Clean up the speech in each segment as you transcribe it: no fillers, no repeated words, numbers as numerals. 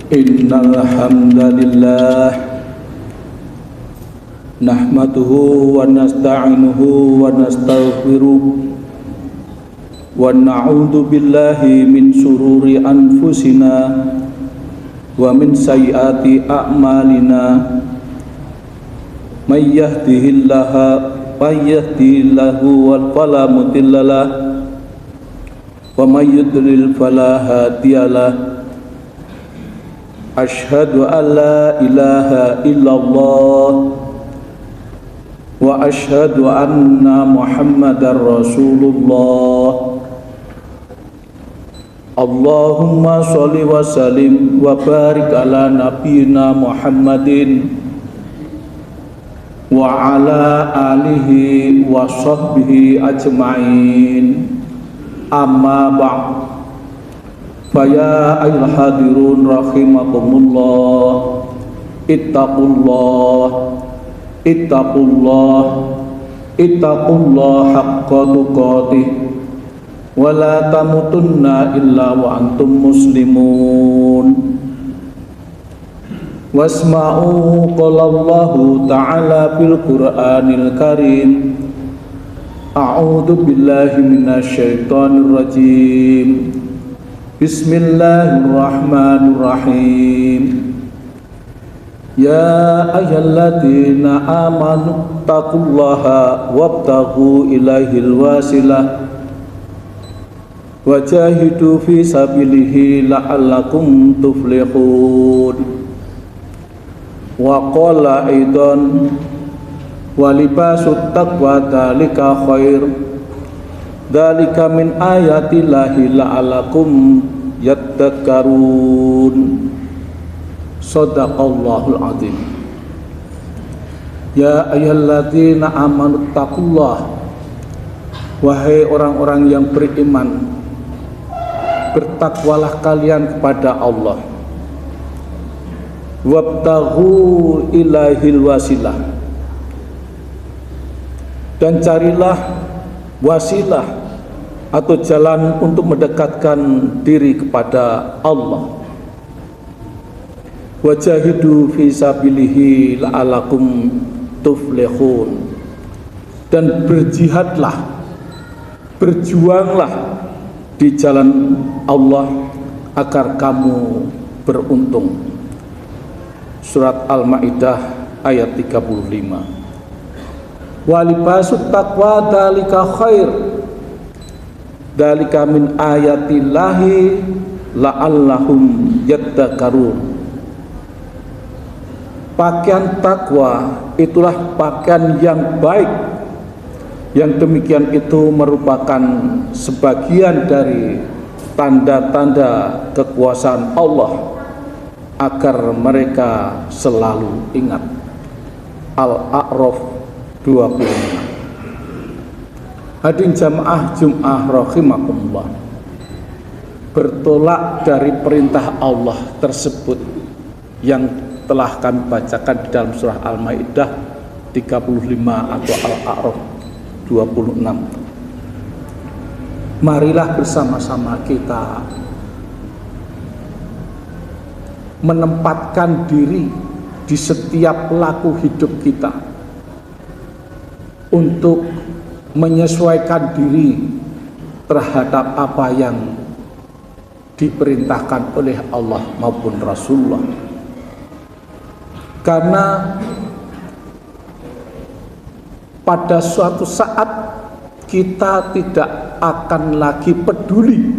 Innal hamdalillah nahmaduhu wa nasta'inuhu wa nastaghfiruh wa na'udzu billahi min shururi anfusina wa min sayyiati a'malina may yahdihillahu fala mudhillalah wa may yudlil fala hadiyalah. Asyhadu an la ilaha illallah wa asyhadu anna Muhammadar Rasulullah. Allahumma sholli wa sallim wa barik ala nabiyyina Muhammadin wa ala alihi wa sahbihi ajma'in. Amma ba'd. Faya ayyuhal hadirun rahimakumullah, ittaqullah haqqa tuqatih wa la tamutunna illa wa antum muslimun. Wasma'u qalallahu ta'ala fil Qur'anil Karim. A'udzu billahi minasy syaithanir rajim. Bismillahirrahmanirrahim. Ya ayyuhalladzina amanu taqullaha wabtaghu ilaihil wasilah wajahidu fi sabilihi la'allakum tuflihun. Wa qala aidan wa libasut taqwa dzalika khair. Dzalika min ayatillahi la'alakum yaddakkarun. Shadaqallahul azim. Ya ayyuhalladzina amanu taqullah, wahai orang-orang yang beriman, bertakwalah kalian kepada Allah. Wabtaghu ilaihil wasilah, dan carilah wasilah atau jalan untuk mendekatkan diri kepada Allah. Wajahidu fi sabilihi la'alakum tuflihun, dan berjihadlah, berjuanglah di jalan Allah agar kamu beruntung. Surat Al-Maidah ayat 35. Walibasut taqwa dzalika khair. Dzalika min ayatillahi la'allahum yaddakkarun. Pakaian takwa itulah pakaian yang baik. Yang demikian itu merupakan sebagian dari tanda-tanda kekuasaan Allah agar mereka selalu ingat. Al-A'raf 26. Hadirin jamaah Jum'ah rahimakumullah, bertolak dari perintah Allah tersebut yang telah kami bacakan di dalam surah Al-Maidah 35 atau Al-A'raf 26. Marilah bersama-sama kita menempatkan diri di setiap laku hidup kita untuk menyesuaikan diri terhadap apa yang diperintahkan oleh Allah maupun Rasulullah. Karena pada suatu saat kita tidak akan lagi peduli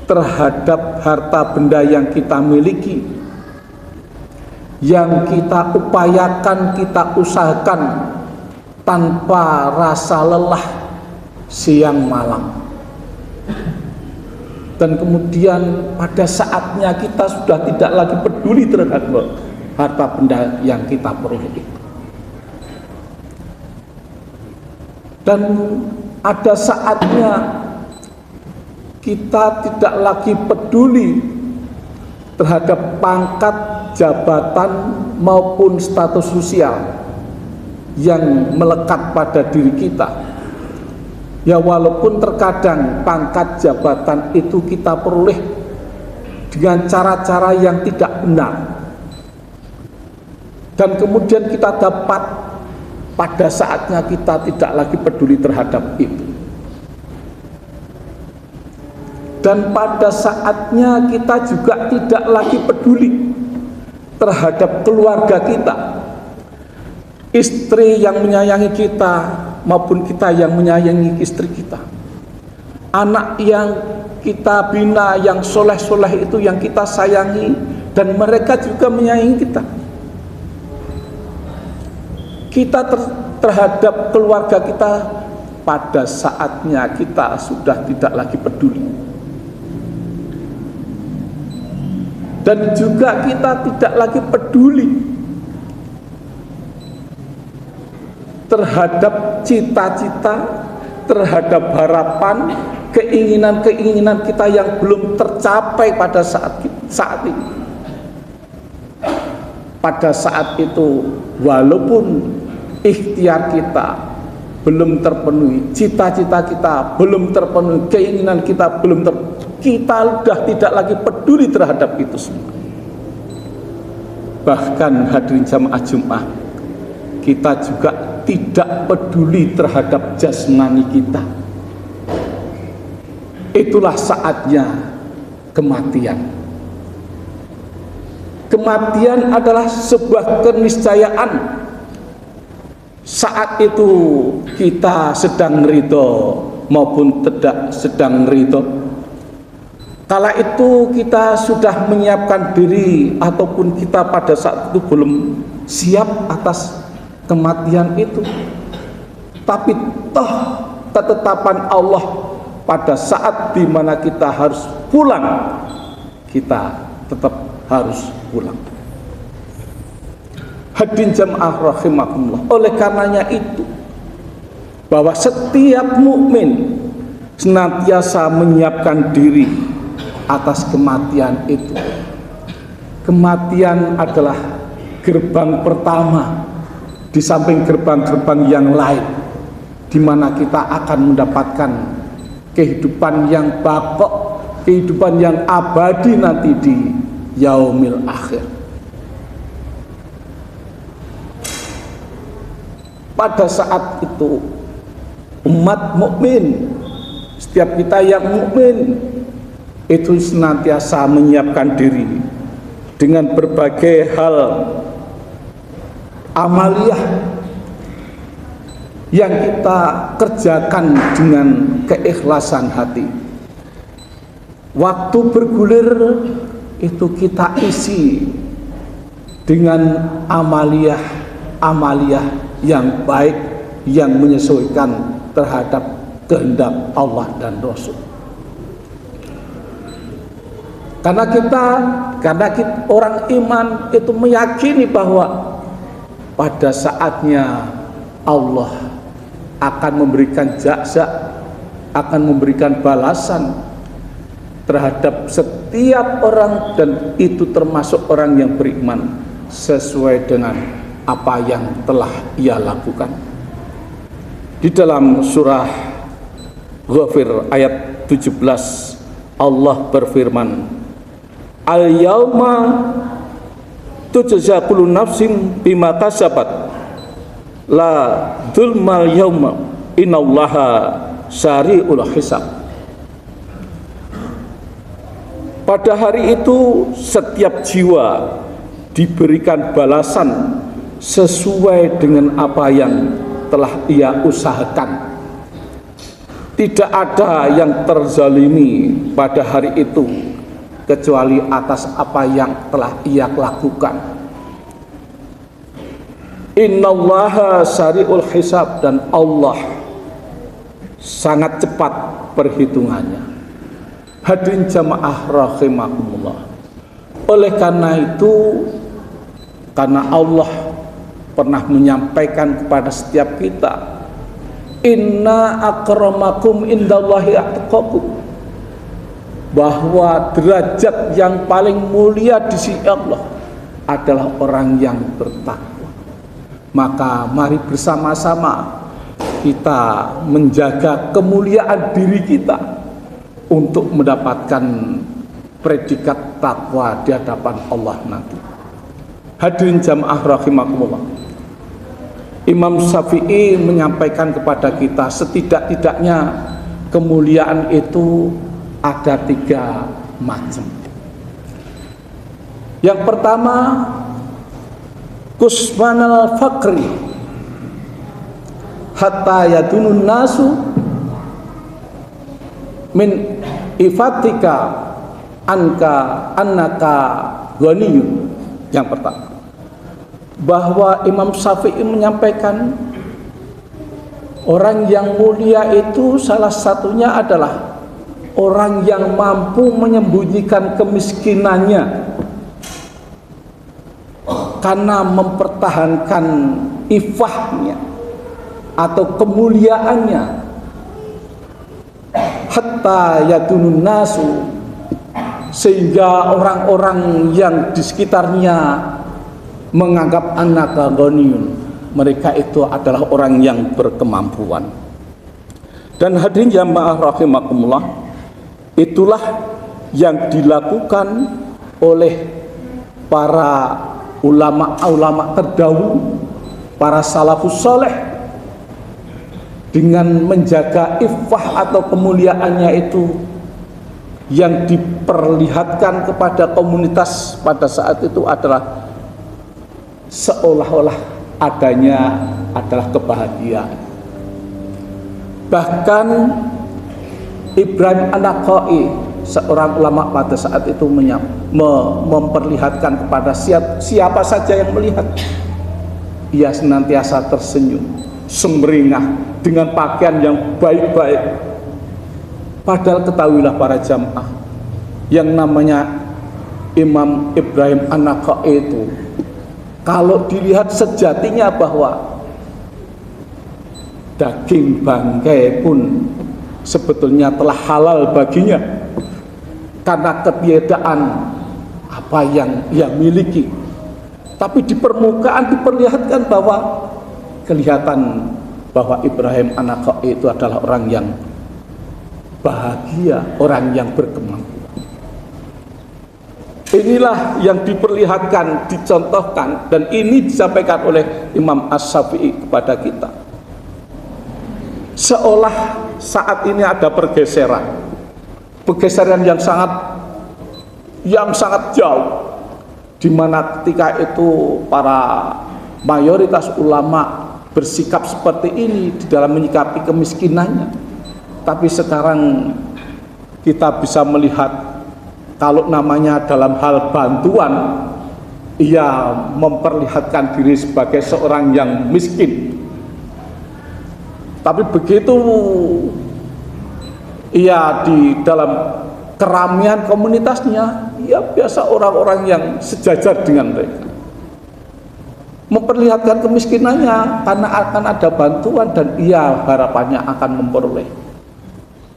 terhadap harta benda yang kita miliki, yang kita upayakan, kita usahakan tanpa rasa lelah siang malam. Dan kemudian pada saatnya kita sudah tidak lagi peduli terhadap harta benda yang kita peroleh itu. Dan ada saatnya kita tidak lagi peduli terhadap pangkat, jabatan maupun status sosial yang melekat pada diri kita. Ya, walaupun terkadang pangkat jabatan itu kita peroleh dengan cara-cara yang tidak benar, dan kemudian kita dapat pada saatnya kita tidak lagi peduli terhadap itu, dan pada saatnya kita juga tidak lagi peduli terhadap keluarga kita, istri yang menyayangi kita maupun kita yang menyayangi istri kita, anak yang kita bina yang soleh-soleh itu yang kita sayangi, dan mereka juga menyayangi kita. Kita terhadap keluarga kita pada saatnya kita sudah tidak lagi peduli, dan juga kita tidak lagi peduli terhadap cita-cita, terhadap harapan, keinginan-keinginan kita yang belum tercapai pada saat ini. Pada saat itu, walaupun ikhtiar kita belum terpenuhi, cita-cita kita belum terpenuhi, keinginan kita belum terpenuhi, kita sudah tidak lagi peduli terhadap itu semua. Bahkan hadirin jamaah Jumat, kita juga tidak peduli terhadap jasmani kita. Itulah saatnya kematian. Kematian adalah sebuah keniscayaan. Saat itu kita sedang ridho maupun tidak sedang ridho. Kala itu kita sudah menyiapkan diri ataupun kita pada saat itu belum siap atas kematian itu, tapi toh ketetapan Allah pada saat dimana kita harus pulang, kita tetap harus pulang. Hadirin jamaah rahimakumullah, oleh karenanya itu bahwa setiap mukmin senantiasa menyiapkan diri atas kematian itu. Kematian adalah gerbang pertama di samping gerbang-gerbang yang lain, di mana kita akan mendapatkan kehidupan yang baqo, kehidupan yang abadi nanti di yaumil akhir. Pada saat itu umat mukmin, setiap kita yang mukmin itu senantiasa menyiapkan diri dengan berbagai hal amaliyah yang kita kerjakan dengan keikhlasan hati. Waktu bergulir itu kita isi dengan amaliyah yang baik, yang menyesuaikan terhadap kehendak Allah dan Rasul. Karena kita orang iman itu meyakini bahwa pada saatnya Allah akan memberikan jazaa, akan memberikan balasan terhadap setiap orang, dan itu termasuk orang yang beriman sesuai dengan apa yang telah ia lakukan. Di dalam surah Ghafir ayat 17 Allah berfirman, al-yauma tujza kullu nafsin bima kasabat la dzulmal yauma innallaha sari'ul hisab. Pada hari itu setiap jiwa diberikan balasan sesuai dengan apa yang telah ia usahakan. Tidak ada yang terzalimi pada hari itu kecuali atas apa yang telah ia lakukan. Innallaha sari'ul hisab, dan Allah sangat cepat perhitungannya. Hadirin jamaah rahimakumullah, oleh karena itu, karena Allah pernah menyampaikan kepada setiap kita, inna akramakum indallahi atqakum, bahwa derajat yang paling mulia di sisi Allah adalah orang yang bertakwa. Maka mari bersama-sama kita menjaga kemuliaan diri kita untuk mendapatkan predikat takwa di hadapan Allah nanti. Hadirin jamaah rahimakumullah, Imam Syafi'i menyampaikan kepada kita setidak-tidaknya kemuliaan itu ada 3 macam. Yang pertama, kusmanal fakri hatta yadunun nasu min ifatika annaka ghaniyun. Yang pertama, bahwa Imam Syafi'i menyampaikan orang yang mulia itu salah satunya adalah orang yang mampu menyembunyikan kemiskinannya karena mempertahankan ifahnya atau kemuliaannya, hatta yadunun nasu, sehingga orang-orang yang di sekitarnya menganggap annaka ghaniyun, mereka itu adalah orang yang berkemampuan. Dan hadirin jamaah rahimakumullah, itulah yang dilakukan oleh para ulama-ulama terdahulu, para salafus saleh, dengan menjaga iffah atau kemuliaannya itu yang diperlihatkan kepada komunitas pada saat itu adalah seolah-olah adanya adalah kebahagiaan. Bahkan Ibrahim An-Nakha'i, seorang ulama pada saat itu memperlihatkan kepada siapa saja yang melihat, ia senantiasa tersenyum, sumringah dengan pakaian yang baik-baik. Padahal ketahuilah para jamaah, yang namanya Imam Ibrahim An-Nakha'i itu, kalau dilihat sejatinya bahwa daging bangkai pun sebetulnya telah halal baginya karena ketiadaan apa yang ia miliki. Tapi di permukaan diperlihatkan bahwa kelihatan bahwa Ibrahim An-Nakha'i itu adalah orang yang bahagia, orang yang berkemampuan. Inilah yang diperlihatkan, dicontohkan, dan ini disampaikan oleh Imam Asy-Syafi'i kepada kita. Seolah saat ini ada pergeseran yang sangat jauh, di mana ketika itu para mayoritas ulama bersikap seperti ini di dalam menyikapi kemiskinannya. Tapi sekarang kita bisa melihat, kalau namanya dalam hal bantuan, ia memperlihatkan diri sebagai seorang yang miskin. Tapi begitu ia di dalam keramaian komunitasnya, ia biasa orang-orang yang sejajar dengan mereka, memperlihatkan kemiskinannya karena akan ada bantuan dan ia harapannya akan memperoleh.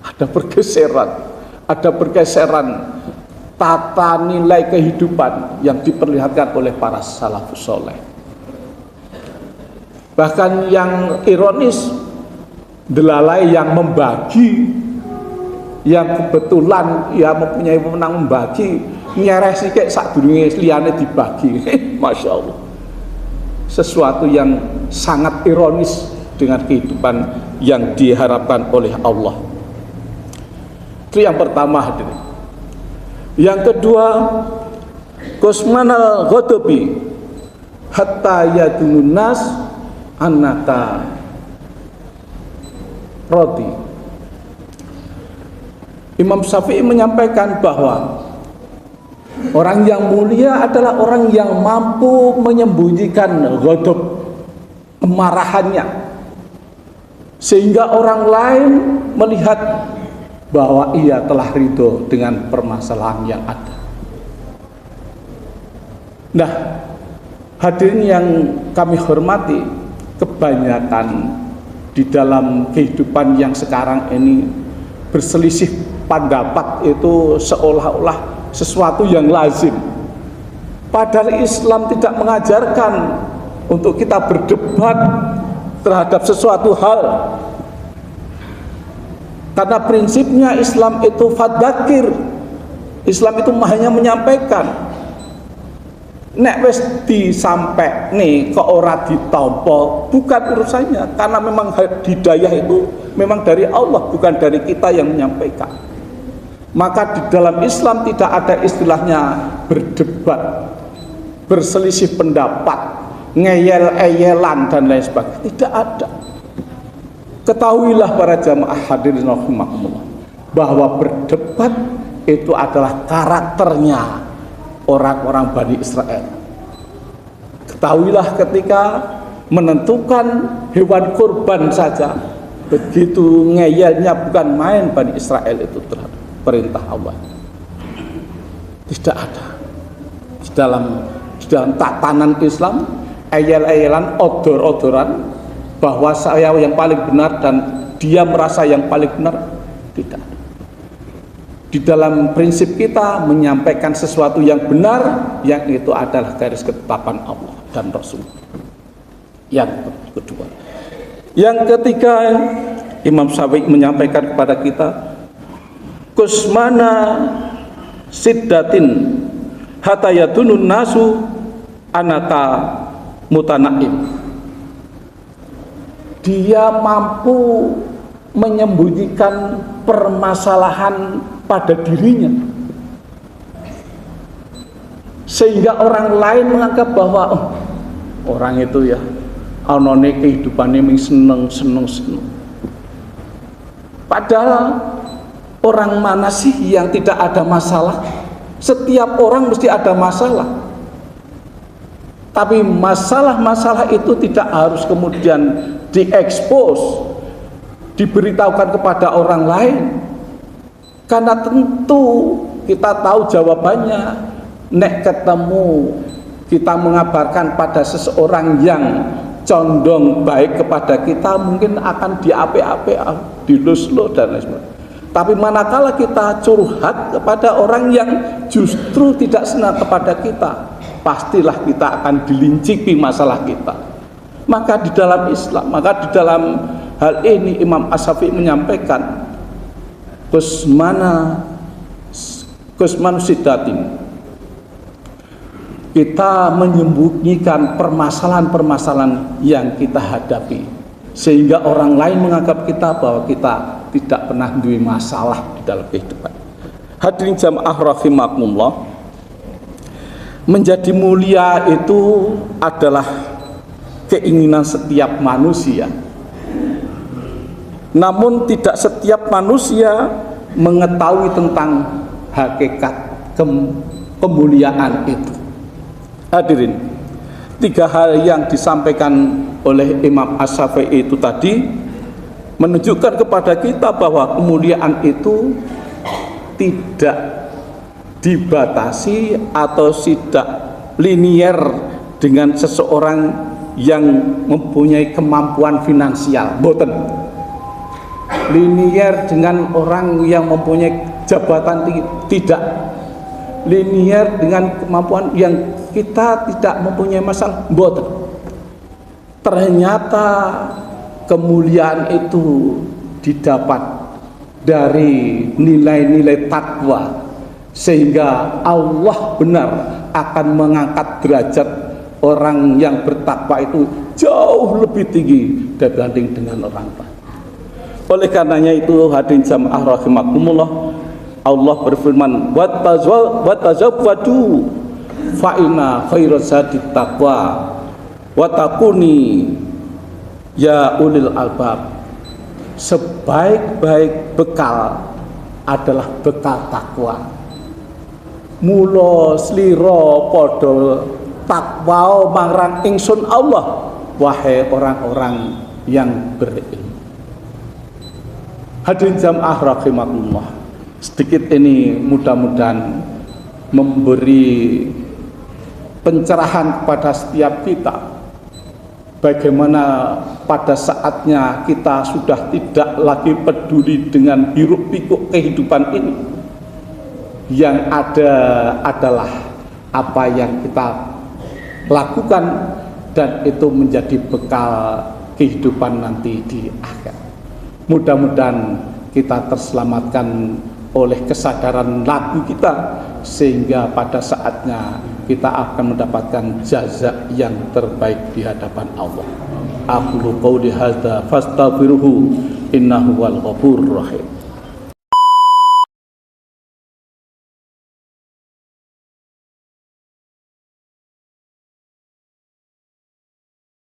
Ada pergeseran tata nilai kehidupan yang diperlihatkan oleh para salafus saleh. Bahkan yang ironis, delalai yang membagi, yang kebetulan ia mempunyai wewenang membagi, nyereh sikik sadurunge liyane dibagi. Masya Allah, sesuatu yang sangat ironis dengan kehidupan yang diharapkan oleh Allah. Itu yang pertama, hadirin. Yang kedua, kusmanal ghadabi hatta yadunun nas annaka rodi. Imam Syafi'i menyampaikan bahwa orang yang mulia adalah orang yang mampu menyembunyikan ghadab, kemarahannya, sehingga orang lain melihat bahwa ia telah ridho dengan permasalahan yang ada. Nah, hadirin yang kami hormati, kebanyakan di dalam kehidupan yang sekarang ini berselisih pendapat itu seolah-olah sesuatu yang lazim. Padahal Islam tidak mengajarkan untuk kita berdebat terhadap sesuatu hal. Karena prinsipnya Islam itu fadzakir Islam itu hanya menyampaikan. Nek wis disampai nih kok ora ditampa, bukan urusannya, karena memang hidayah itu memang dari Allah, bukan dari kita yang menyampaikan. Maka di dalam Islam tidak ada istilahnya berdebat, berselisih pendapat, ngeyel-eyelan dan lain sebagainya. Tidak ada. Ketahuilah para jamaah hadirin rahimakumullah, bahwa berdebat itu adalah karakternya orang-orang Bani Israel. Ketahuilah ketika menentukan hewan kurban saja, begitu ngeyelnya bukan main Bani Israel itu terhadap perintah Allah. Tidak ada. Di dalam tatanan Islam, eyel-eyelan, odor-odoran bahwa saya yang paling benar dan dia merasa yang paling benar, tidak. Di dalam prinsip kita menyampaikan sesuatu yang benar, yang itu adalah garis ketetapan Allah dan Rasul. Yang kedua, yang ketiga, Imam Syafi'i menyampaikan kepada kita, kusmana siddatin hatta yadunun nasu anaka mutanaim. Dia mampu menyembunyikan permasalahan pada dirinya, sehingga orang lain menganggap bahwa orang itu ya anone kehidupannya seneng. Padahal orang mana sih yang tidak ada masalah? Setiap orang mesti ada masalah. Tapi masalah-masalah itu tidak harus kemudian diekspos, diberitahukan kepada orang lain. Karena tentu kita tahu jawabannya. Nek ketemu kita mengabarkan pada seseorang yang condong baik kepada kita, mungkin akan diape-ape, dilus-lo dan lain sebagainya. Tapi manakala kita curhat kepada orang yang justru tidak senang kepada kita, pastilah kita akan dilinciki masalah kita. Maka di dalam Islam, maka di dalam hal ini Imam As-Syafi'i menyampaikan, kusmanu siddatin, kita menyembunyikan permasalahan-permasalahan yang kita hadapi, sehingga orang lain menganggap kita bahwa kita tidak pernah mempunyai masalah di dalam kehidupan. Hadirin jamaah rahimakumullah, menjadi mulia itu adalah keinginan setiap manusia. Namun tidak setiap manusia mengetahui tentang hakikat kemuliaan itu. Hadirin, 3 hal yang disampaikan oleh Imam As-Syafi'i itu tadi menunjukkan kepada kita bahwa kemuliaan itu tidak dibatasi atau tidak linier dengan seseorang yang mempunyai kemampuan finansial. Boten. Linier dengan orang yang mempunyai jabatan tinggi, tidak. Linier dengan kemampuan yang kita tidak mempunyai masalah, boten. Ternyata kemuliaan itu didapat dari nilai-nilai takwa, sehingga Allah benar akan mengangkat derajat orang yang bertakwa itu jauh lebih tinggi dibanding dengan orang lain. Oleh karenanya itu, hadirin jamaah rahimakumullah, Allah berfirman, "Watazawwadu fa inna khairaz zadi taqwa wa taquni ya ulil albab." Sebaik-baik bekal adalah bekal takwa. Mula slira padha takwa marang ingsun Allah, wahai orang-orang yang berilmu. Hadirin jamaah rahimakumullah, sedikit ini mudah-mudahan memberi pencerahan kepada setiap kita, bagaimana pada saatnya kita sudah tidak lagi peduli dengan hiruk pikuk kehidupan ini. Yang ada adalah apa yang kita lakukan, dan itu menjadi bekal kehidupan nanti di akhir. Mudah-mudahan kita terselamatkan oleh kesadaran lagu kita, sehingga pada saatnya kita akan mendapatkan jaza yang terbaik di hadapan Allah. Aqulu qouli hadza fastaghfiruhu innahu wal ghafurur rahim.